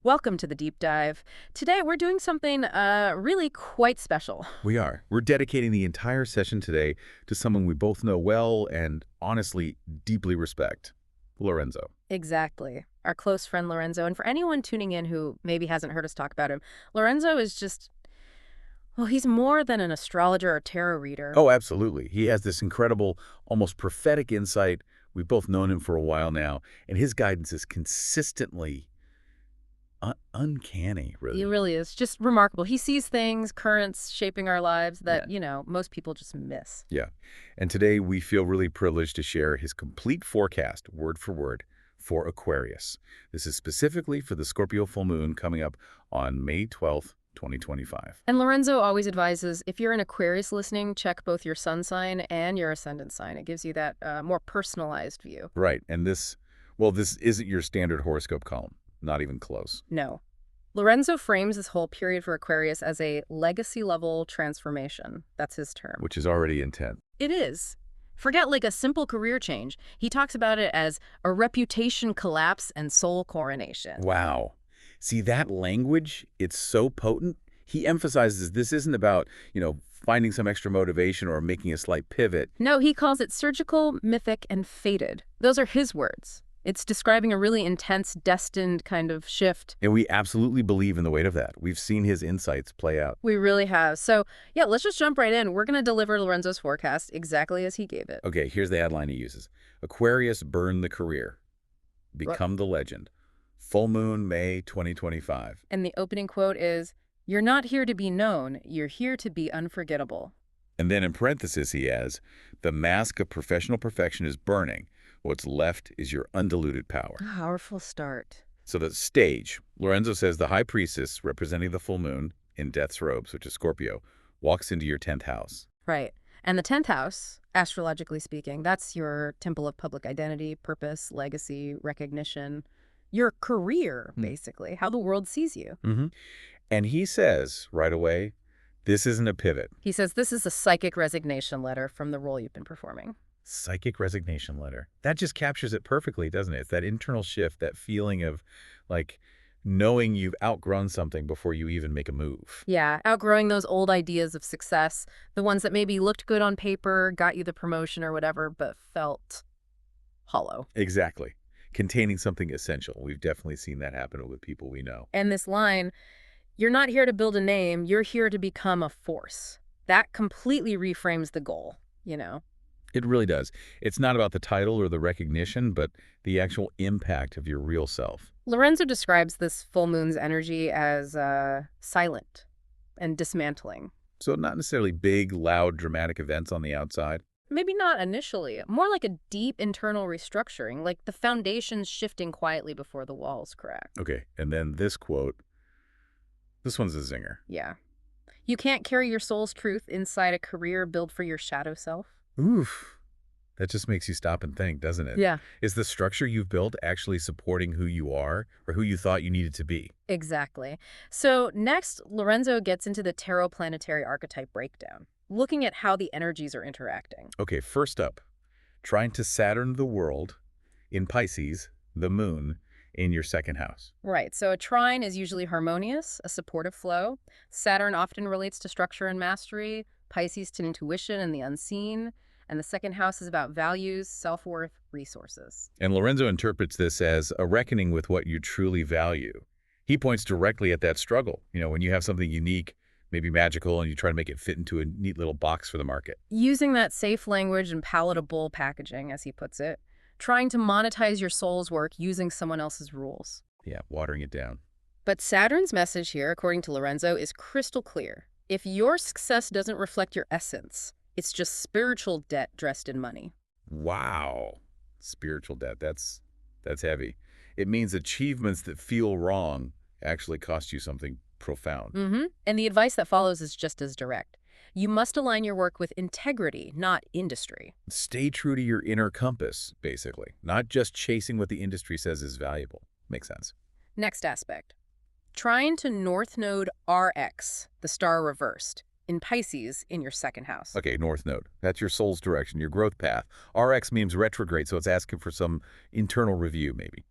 Welcome to the deep dive. Today we're doing something really quite special. We are. We're dedicating the entire session today to someone we both know well and honestly deeply respect, Lorenzo. Exactly. Our close friend Lorenzo. And for anyone tuning in who maybe hasn't heard us talk about him, Lorenzo is just, well, he's more than an astrologer or tarot reader. Oh, absolutely. He has this incredible, almost prophetic insight. We've both known him for a while now, and his guidance is consistently uncanny, He really. really is just remarkable. He sees things, currents shaping our lives Yeah. that, most people just miss. Yeah. And today we feel really privileged to share his complete forecast, word for word, for Aquarius. This is specifically for the Scorpio full moon coming up on May 12th, 2025. And Lorenzo always advises, if you're an Aquarius listening, check both your sun sign and your ascendant sign. It gives you that more personalized view. Right. And this isn't your standard horoscope column. Not even close. No. Lorenzo frames this whole period for Aquarius as a legacy-level transformation. That's his term. Which is already intense. It is. Forget like a simple career change. He talks about it as a reputation collapse and soul coronation. Wow. See, that language, it's so potent. He emphasizes this isn't about, finding some extra motivation or making a slight pivot. No, he calls it surgical, mythic, and fated. Those are his words. It's describing a really intense, destined kind of shift. And we absolutely believe in the weight of that. We've seen his insights play out. We really have. So, yeah, let's just jump right in. We're going to deliver Lorenzo's forecast exactly as he gave it. Okay, here's the headline he uses. Aquarius burn the career. Become the legend. Full moon, May 2025. And the opening quote is, "You're not here to be known, you're here to be unforgettable." And then in parentheses he has, the mask of professional perfection is burning. What's left is your undiluted power. Powerful start. So the stage, Lorenzo says the high priestess, representing the full moon in death's robes, which is Scorpio, walks into your 10th house. Right. And the 10th house, astrologically speaking, that's your temple of public identity, purpose, legacy, recognition, your career, basically, how the world sees you. And he says right away, this isn't a pivot. He says this is a psychic resignation letter from the role you've been performing. Psychic resignation letter. That just captures it perfectly, doesn't it? It's that internal shift, that feeling of like knowing you've outgrown something before you even make a move. Yeah, outgrowing those old ideas of success, the ones that maybe looked good on paper, got you the promotion or whatever, but felt hollow. Exactly. Containing something essential. We've definitely seen that happen with people we know. And this line, "You're not here to build a name, you're here to become a force." That completely reframes the goal. It really does. It's not about the title or the recognition, but the actual impact of your real self. Lorenzo describes this full moon's energy as silent and dismantling. So not necessarily big, loud, dramatic events on the outside. Maybe not initially, more like a deep internal restructuring, like the foundations shifting quietly before the walls crack. Okay, and then this quote. This one's a zinger. Yeah. "You can't carry your soul's truth inside a career built for your shadow self." Oof. That just makes you stop and think, doesn't it? Yeah. Is the structure you've built actually supporting who you are or who you thought you needed to be? Exactly. So next, Lorenzo gets into the tarot planetary archetype breakdown, looking at how the energies are interacting. Okay, first up, trying to Saturn the world in Pisces, the moon, in your second house. Right, so a trine is usually harmonious, a supportive flow. Saturn often relates to structure and mastery, Pisces to intuition and the unseen, and the second house is about values, self-worth, resources. And Lorenzo interprets this as a reckoning with what you truly value. He points directly at that struggle. When you have something unique, maybe magical, and you try to make it fit into a neat little box for the market. Using that safe language and palatable packaging, as he puts it, trying to monetize your soul's work using someone else's rules. Yeah, watering it down. But Saturn's message here, according to Lorenzo, is crystal clear. If your success doesn't reflect your essence, it's just spiritual debt dressed in money. Wow. Spiritual debt. That's heavy. It means achievements that feel wrong actually cost you something profound. And the advice that follows is just as direct. You must align your work with integrity, not industry. Stay true to your inner compass, basically. Not just chasing what the industry says is valuable. Makes sense. Next aspect. Trine to North Node RX, the star reversed, in Pisces in your second house. Okay, North Node. That's your soul's direction, your growth path. RX means retrograde, so it's asking for some internal review, maybe.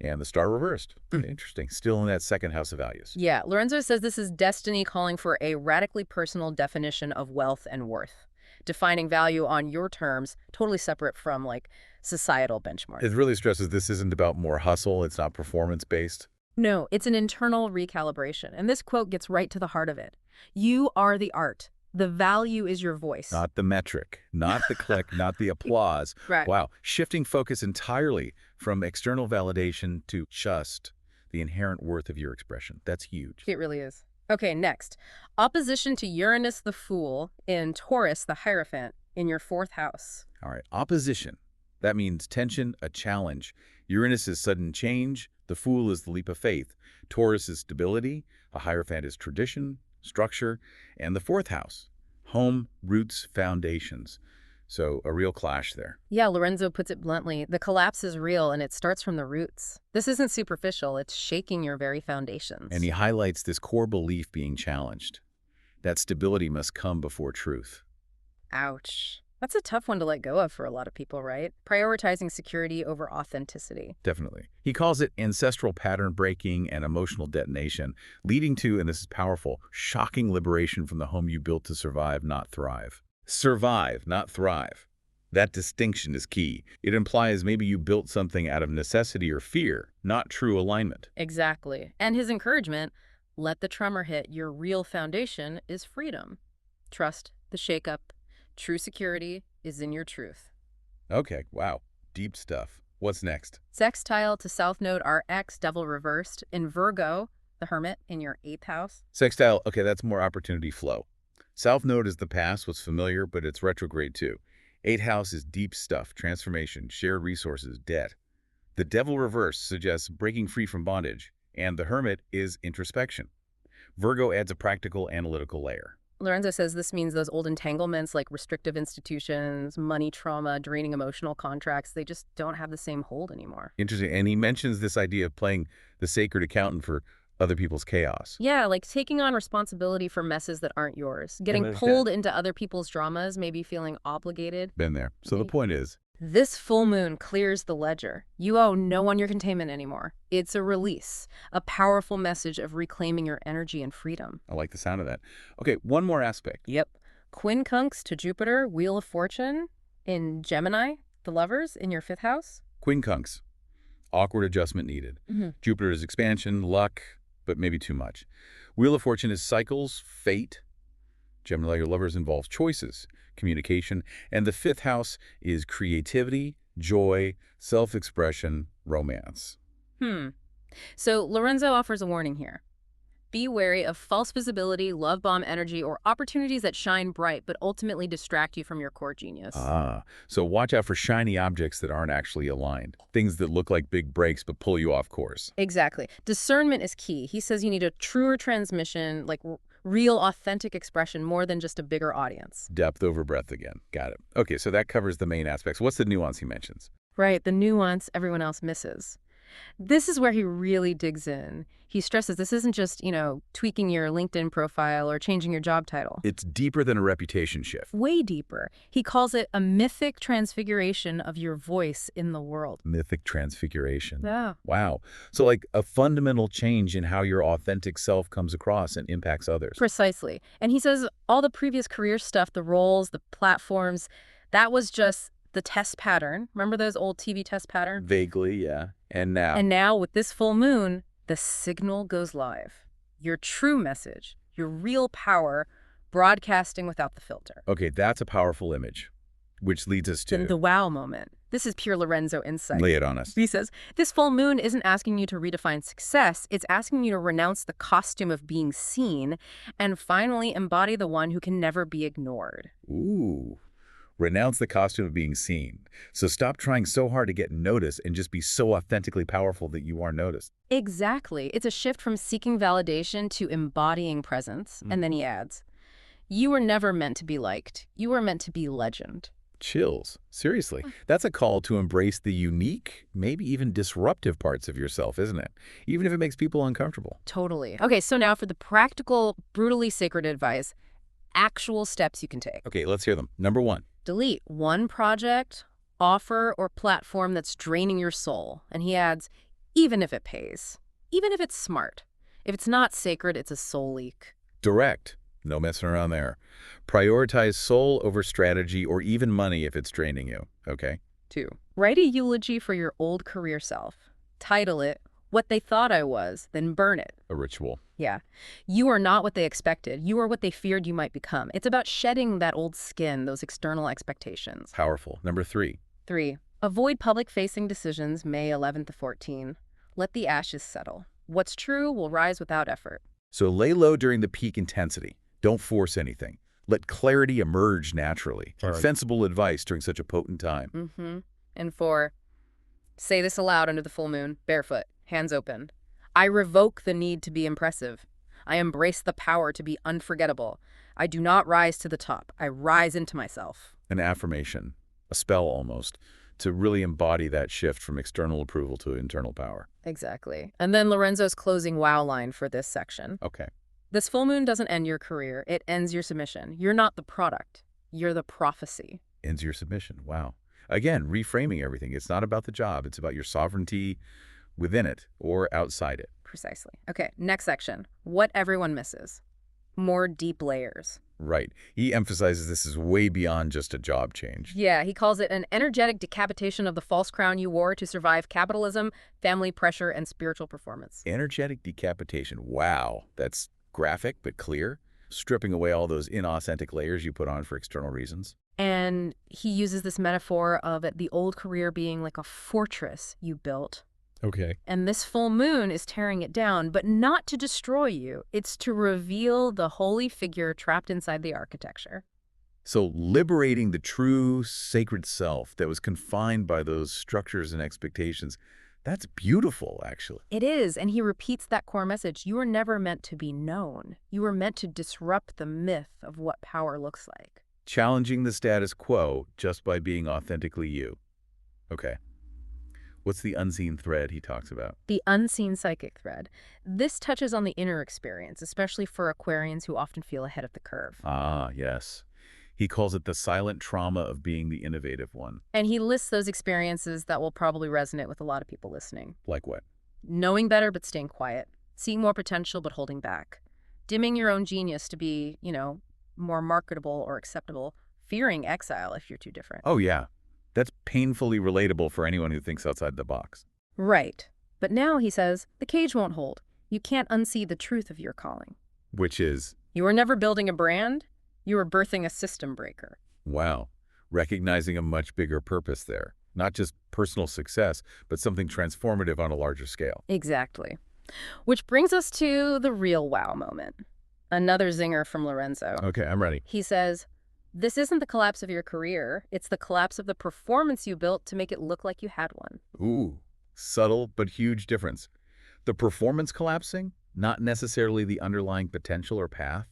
And the star reversed. Interesting. Still in that second house of values. Yeah, Lorenzo says this is destiny calling for a radically personal definition of wealth and worth, defining value on your terms, totally separate from, like, societal benchmarks. It really stresses this isn't about more hustle. It's not performance-based. No, it's an internal recalibration, and this quote gets right to the heart of it. You are the art. The value is your voice. Not the metric, not the click, not the applause. Right. Wow. Shifting focus entirely from external validation to just the inherent worth of your expression. That's huge. It really is. Okay, next. Opposition to Uranus the Fool in Taurus the Hierophant in your 4th house. All right. Opposition. That means tension, a challenge. Uranus is sudden change. The Fool is the leap of faith. Taurus is stability. A Hierophant is tradition, structure. And the 4th house, home, roots, foundations. So a real clash there. Yeah, Lorenzo puts it bluntly. The collapse is real, and it starts from the roots. This isn't superficial. It's shaking your very foundations. And he highlights this core belief being challenged. That stability must come before truth. Ouch. That's a tough one to let go of for a lot of people, right? Prioritizing security over authenticity. Definitely. He calls it ancestral pattern breaking and emotional detonation, leading to, and this is powerful, shocking liberation from the home you built to survive, not thrive. Survive, not thrive. That distinction is key. It implies maybe you built something out of necessity or fear, not true alignment. Exactly. And his encouragement, let the tremor hit. Your real foundation is freedom. Trust the shakeup. True security is in your truth. Okay, wow. Deep stuff. What's next? Sextile to South Node RX, Devil reversed, in Virgo, the Hermit, in your 8th house. Sextile, okay, that's more opportunity flow. South Node is the past, what's familiar, but it's retrograde too. 8th house is deep stuff, transformation, shared resources, debt. The Devil reverse suggests breaking free from bondage, and the Hermit is introspection. Virgo adds a practical, analytical layer. Lorenzo says this means those old entanglements like restrictive institutions, money trauma, draining emotional contracts, they just don't have the same hold anymore. Interesting. And he mentions this idea of playing the sacred accountant for other people's chaos. Yeah, like taking on responsibility for messes that aren't yours. Getting understand. pulled into other people's dramas, maybe feeling obligated. Been there. So the Okay. point is, This full moon clears the ledger. You owe no one your containment anymore. It's a release, a powerful message of reclaiming your energy and freedom. I like the sound of that. Okay, one more aspect. Yep. Quincunx to Jupiter, Wheel of Fortune in Gemini, the Lovers, in your 5th house. Quincunx. Awkward adjustment needed. Jupiter is expansion, luck, but maybe too much. Wheel of Fortune is cycles, fate. Gemini, your lovers involves choices, communication, and the 5th house is creativity, joy, self-expression, romance. So Lorenzo offers a warning here. Be wary of false visibility, love bomb energy, or opportunities that shine bright but ultimately distract you from your core genius. So watch out for shiny objects that aren't actually aligned. Things that look like big breaks but pull you off course. Exactly. Discernment is key. He says you need a truer transmission, like real, authentic expression more than just a bigger audience. Depth over breadth again. Got it. Okay, so that covers the main aspects. What's the nuance he mentions? Right, the nuance everyone else misses. This is where he really digs in. He stresses this isn't just, tweaking your LinkedIn profile or changing your job title. It's deeper than a reputation shift. Way deeper. He calls it a mythic transfiguration of your voice in the world. Mythic transfiguration. Yeah. Wow. So like a fundamental change in how your authentic self comes across and impacts others. Precisely. And he says all the previous career stuff, the roles, the platforms, that was just the test pattern. Remember those old TV test patterns? Vaguely, yeah. And now? And now with this full moon, the signal goes live. Your true message, your real power, broadcasting without the filter. Okay, that's a powerful image, which leads us to... The wow moment. This is pure Lorenzo insight. Lay it on us. He says, this full moon isn't asking you to redefine success. It's asking you to renounce the costume of being seen and finally embody the one who can never be ignored. Ooh. Renounce the costume of being seen. So stop trying so hard to get noticed and just be so authentically powerful that you are noticed. Exactly. It's a shift from seeking validation to embodying presence. And then he adds, you were never meant to be liked. You were meant to be legend. Chills. Seriously. That's a call to embrace the unique, maybe even disruptive parts of yourself, isn't it? Even if it makes people uncomfortable. Totally. Okay, so now for the practical, brutally sacred advice, actual steps you can take. Okay, let's hear them. Number 1. Delete one project, offer, or platform that's draining your soul. And he adds, even if it pays, even if it's smart. If it's not sacred, it's a soul leak. Direct. No messing around there. Prioritize soul over strategy or even money if it's draining you, okay? 2. Write a eulogy for your old career self. Title it, What They Thought I Was, then burn it. A ritual. Yeah. You are not what they expected. You are what they feared you might become. It's about shedding that old skin, those external expectations. Powerful. Number 3. 3. Avoid public-facing decisions May 11th to 14. Let the ashes settle. What's true will rise without effort. So lay low during the peak intensity. Don't force anything. Let clarity emerge naturally. All right. Sensible advice during such a potent time. And 4. Say this aloud under the full moon, barefoot, hands open. I revoke the need to be impressive. I embrace the power to be unforgettable. I do not rise to the top. I rise into myself. An affirmation, a spell almost, to really embody that shift from external approval to internal power. Exactly. And then Lorenzo's closing wow line for this section. Okay. This full moon doesn't end your career. It ends your submission. You're not the product. You're the prophecy. Ends your submission. Wow. Again, reframing everything. It's not about the job. It's about your sovereignty within it or outside it. Precisely. Okay, next section. What everyone misses. More deep layers. Right. He emphasizes this is way beyond just a job change. Yeah, he calls it an energetic decapitation of the false crown you wore to survive capitalism, family pressure, and spiritual performance. Energetic decapitation. Wow. That's graphic but clear. Stripping away all those inauthentic layers you put on for external reasons. And he uses this metaphor of it, the old career being like a fortress you built. Okay. And this full moon is tearing it down, but not to destroy you. It's to reveal the holy figure trapped inside the architecture. So liberating the true sacred self that was confined by those structures and expectations, that's beautiful, actually. It is, and he repeats that core message. You were never meant to be known. You were meant to disrupt the myth of what power looks like. Challenging the status quo just by being authentically you. Okay. What's the unseen thread he talks about? The unseen psychic thread. This touches on the inner experience, especially for Aquarians who often feel ahead of the curve. Ah, yes. He calls it the silent trauma of being the innovative one. And he lists those experiences that will probably resonate with a lot of people listening. Like what? Knowing better but staying quiet. Seeing more potential but holding back. Dimming your own genius to be, more marketable or acceptable. Fearing exile if you're too different. Oh, yeah. That's painfully relatable for anyone who thinks outside the box. Right. But now, he says, the cage won't hold. You can't unsee the truth of your calling. Which is? You were never building a brand. You were birthing a system breaker. Wow. Recognizing a much bigger purpose there. Not just personal success, but something transformative on a larger scale. Exactly. Which brings us to the real wow moment. Another zinger from Lorenzo. Okay, I'm ready. He says, this isn't the collapse of your career. It's the collapse of the performance you built to make it look like you had one. Ooh, subtle but huge difference. The performance collapsing, not necessarily the underlying potential or path.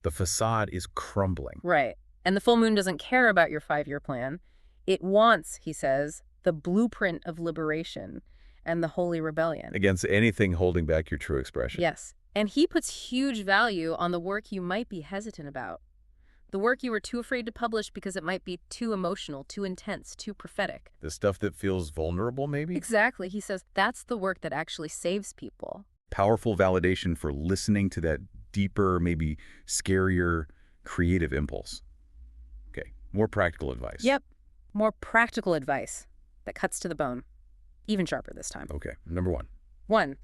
The facade is crumbling. Right. And the full moon doesn't care about your 5-year plan. It wants, he says, the blueprint of liberation and the holy rebellion. Against anything holding back your true expression. Yes. And he puts huge value on the work you might be hesitant about. The work you were too afraid to publish because it might be too emotional, too intense, too prophetic. The stuff that feels vulnerable, maybe? Exactly. He says that's the work that actually saves people. Powerful validation for listening to that deeper, maybe scarier, creative impulse. Okay, more practical advice. Yep. More practical advice that cuts to the bone. Even sharper this time. Okay, number 1. 1.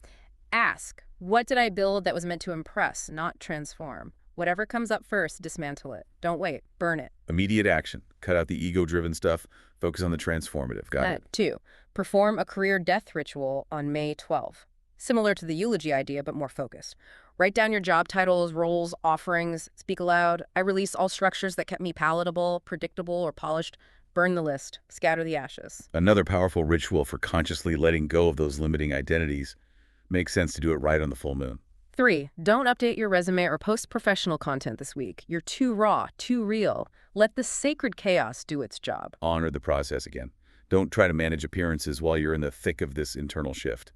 Ask, what did I build that was meant to impress, not transform? Whatever comes up first, dismantle it. Don't wait. Burn it. Immediate action. Cut out the ego-driven stuff. Focus on the transformative. Got it. 2. Perform a career death ritual on May 12. Similar to the eulogy idea, but more focused. Write down your job titles, roles, offerings. Speak aloud. I release all structures that kept me palatable, predictable, or polished. Burn the list. Scatter the ashes. Another powerful ritual for consciously letting go of those limiting identities. Makes sense to do it right on the full moon. 3. Don't update your resume or post professional content this week. You're too raw, too real. Let the sacred chaos do its job. Honor the process again. Don't try to manage appearances while you're in the thick of this internal shift.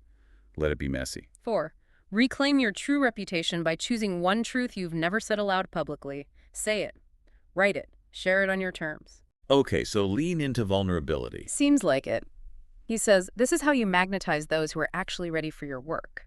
Let it be messy. 4. Reclaim your true reputation by choosing one truth you've never said aloud publicly. Say it. Write it. Share it on your terms. Okay, so lean into vulnerability. Seems like it. He says, this is how you magnetize those who are actually ready for your work.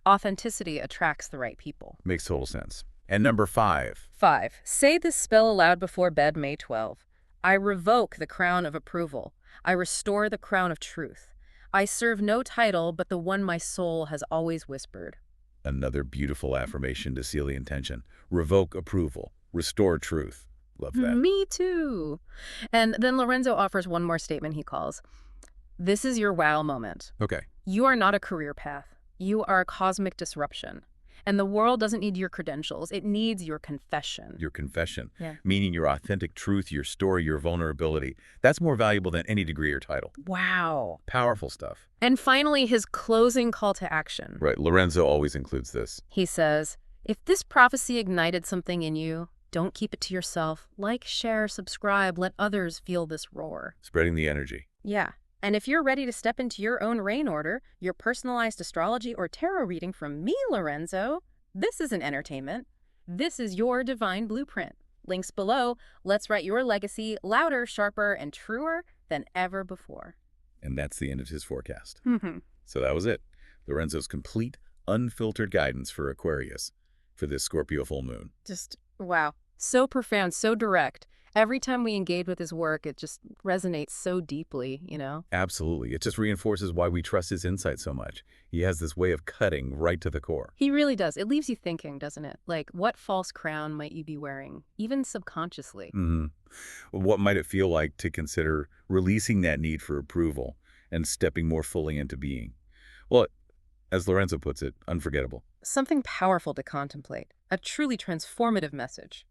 Authenticity attracts the right people. Makes total sense. And number 5. 5. Say this spell aloud before bed, May 12. I revoke the crown of approval. I restore the crown of truth. I serve no title but the one my soul has always whispered. Another beautiful affirmation to seal the intention. Revoke approval. Restore truth. Love that. Me too. And then Lorenzo offers one more statement he calls, this is your wow moment. Okay. You are not a career path. You are a cosmic disruption. And the world doesn't need your credentials. It needs your confession. Your confession. Yeah. Meaning your authentic truth, your story, your vulnerability. That's more valuable than any degree or title. Wow. Powerful stuff. And finally, his closing call to action. Right. Lorenzo always includes this. He says, if this prophecy ignited something in you, don't keep it to yourself. Like, share, subscribe, let others feel this roar. Spreading the energy. Yeah. And if you're ready to step into your own rain order, your personalized astrology or tarot reading from me, Lorenzo, this isn't entertainment. This is your divine blueprint. Links below. Let's write your legacy louder, sharper, and truer than ever before. And that's the end of his forecast. Mm-hmm. So that was it. Lorenzo's complete, unfiltered guidance for Aquarius for this Scorpio full moon. Just, wow. So profound, so direct. Every time we engage with his work, it just resonates so deeply, you know? Absolutely. It just reinforces why we trust his insight so much. He has this way of cutting right to the core. He really does. It leaves you thinking, doesn't it? Like, what false crown might you be wearing, even subconsciously? Mm-hmm. What might it feel like to consider releasing that need for approval and stepping more fully into being? Well, as Lorenzo puts it, unforgettable. Something powerful to contemplate. A truly transformative message.